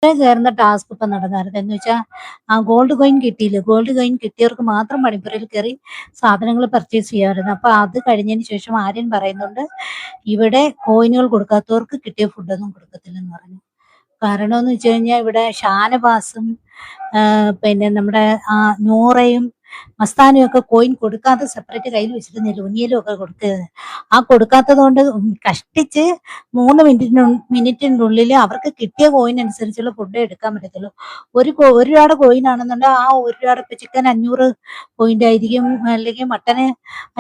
കയറുന്ന ടാസ്ക് ഇപ്പം നടന്നായിരുന്നു. എന്ന് വെച്ചാൽ ആ ഗോൾഡ് കോയിൻ കിട്ടിയില്ല. ഗോൾഡ് കോയിൻ കിട്ടിയവർക്ക് മാത്രം പണിപ്പുരയിൽ കയറി സാധനങ്ങൾ പർച്ചേസ് ചെയ്യാമായിരുന്നു. അപ്പോൾ അത് കഴിഞ്ഞതിന് ശേഷം ആര്യൻ പറയുന്നുണ്ട്, ഇവിടെ കോയിനുകൾ കൊടുക്കാത്തവർക്ക് കിട്ടിയ ഫുഡൊന്നും കൊടുക്കത്തില്ലെന്ന് പറഞ്ഞു. കാരണം എന്ന് വെച്ച് കഴിഞ്ഞാൽ ഇവിടെ ഷാനവാസും പിന്നെ നമ്മുടെ നൂറയും മസ്താനും ഒക്കെ കോയിൻ കൊടുക്കാതെ സെപ്പറേറ്റ് കയ്യിൽ വെച്ചിട്ട് നെലൂനിയലും ഒക്കെ കൊടുക്കുന്നത്. ആ കൊടുക്കാത്തത് കൊണ്ട് കഷ്ടിച്ച് 3 മിനിറ്റിൻ്റെ ഉള്ളിൽ അവർക്ക് കിട്ടിയ കോയിൻ അനുസരിച്ചുള്ള ഫുഡ് എടുക്കാൻ പറ്റത്തുള്ളൂ. ഒരു രൂപയുടെ കോയിൻ ആണെന്നുണ്ടെങ്കിൽ ആ ഒരു രൂപയുടെ ഇപ്പം ചിക്കൻ 500 പോയിന്റ് ആയിരിക്കും, അല്ലെങ്കിൽ മട്ടന്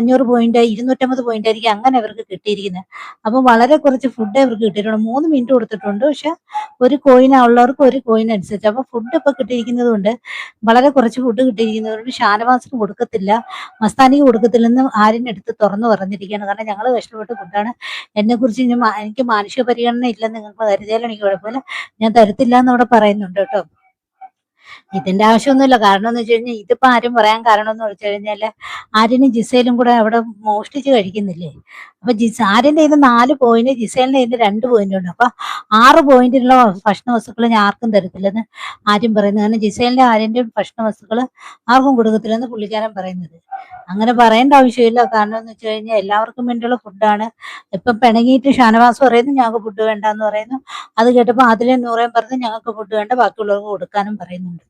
500 പോയിന്റ്, 250 പോയിന്റ് ആയിരിക്കും, അങ്ങനെ അവർക്ക് കിട്ടിയിരിക്കുന്നത്. അപ്പം വളരെ കുറച്ച് ഫുഡേ അവർക്ക് കിട്ടിയിട്ടുണ്ട്. 3 മിനിറ്റ് കൊടുത്തിട്ടുണ്ട്. പക്ഷെ ഒരു കോയിൻ ഉള്ളവർക്ക് ഒരു കോയിൻ അനുസരിച്ച്. അപ്പോൾ ഫുഡ് ഇപ്പം കിട്ടിയിരിക്കുന്നത് കൊണ്ട്, വളരെ കുറച്ച് ഫുഡ് കിട്ടിയിരിക്കുന്നത് കൊണ്ട് ഷാനവാസിന് കൊടുക്കത്തില്ല, മസ്താനിക്ക് കൊടുക്കത്തില്ലെന്ന് ആര്യനെടുത്ത് തുറന്നു പറഞ്ഞിരിക്കുകയാണ്. കാരണം ഞങ്ങൾ കഷ്ടപ്പെട്ട ഫുഡാണ്, എന്നെക്കുറിച്ച് എനിക്ക് മാനുഷിക പരിഗണന ഇല്ലെന്ന് നിങ്ങൾക്ക് കരുതിയാലും എനിക്ക് കുഴപ്പമില്ല, ഞാൻ തരത്തില്ല എന്നവിടെ പറയുന്നുണ്ട് കേട്ടോ. ഇതിന്റെ ആവശ്യമൊന്നുമില്ല. കാരണം എന്ന് വെച്ച് കഴിഞ്ഞാൽ ഇതിപ്പോ ആരും പറയാൻ കാരണം എന്ന് വെച്ച് കഴിഞ്ഞാല് ആര്യനും ജിസയിലും കൂടെ അവിടെ മോഷ്ടിച്ച് കഴിക്കുന്നില്ലേ. അപ്പൊ ആര്യന്റെ കയ്യിൽ 4 പോയിന്റ്, ജിസേലിന്റെ കയ്യിൽ 2 പോയിന്റ് ഉണ്ട്. അപ്പൊ 6 പോയിന്റുള്ള ഭക്ഷണ വസ്തുക്കൾ ഞാൻ ആർക്കും തരത്തില്ലെന്ന് ആര്യം പറയുന്നത്. കാരണം ജിസേലിന്റെ ആര്യന്റെ ഭക്ഷണ വസ്തുക്കൾ ആർക്കും കൊടുക്കത്തില്ലെന്ന് പുള്ളിക്കാരൻ പറയുന്നത്. അങ്ങനെ പറയേണ്ട ആവശ്യമില്ല. കാരണം എന്ന് വെച്ച് കഴിഞ്ഞാൽ എല്ലാവർക്കും വേണ്ടിയുള്ള ഫുഡാണ്. ഇപ്പം പിണങ്ങിയിട്ട് ഷാനവാസ് പറയുന്നു ഞങ്ങൾക്ക് ഫുഡ് വേണ്ട എന്ന് പറയുന്നു. അത് കേട്ടപ്പോൾ അതിലെ നൂറേം പറഞ്ഞ് ഞങ്ങൾക്ക് ഫുഡ് വേണ്ട, ബാക്കിയുള്ളവർക്ക് കൊടുക്കാനും പറയുന്നുണ്ട്.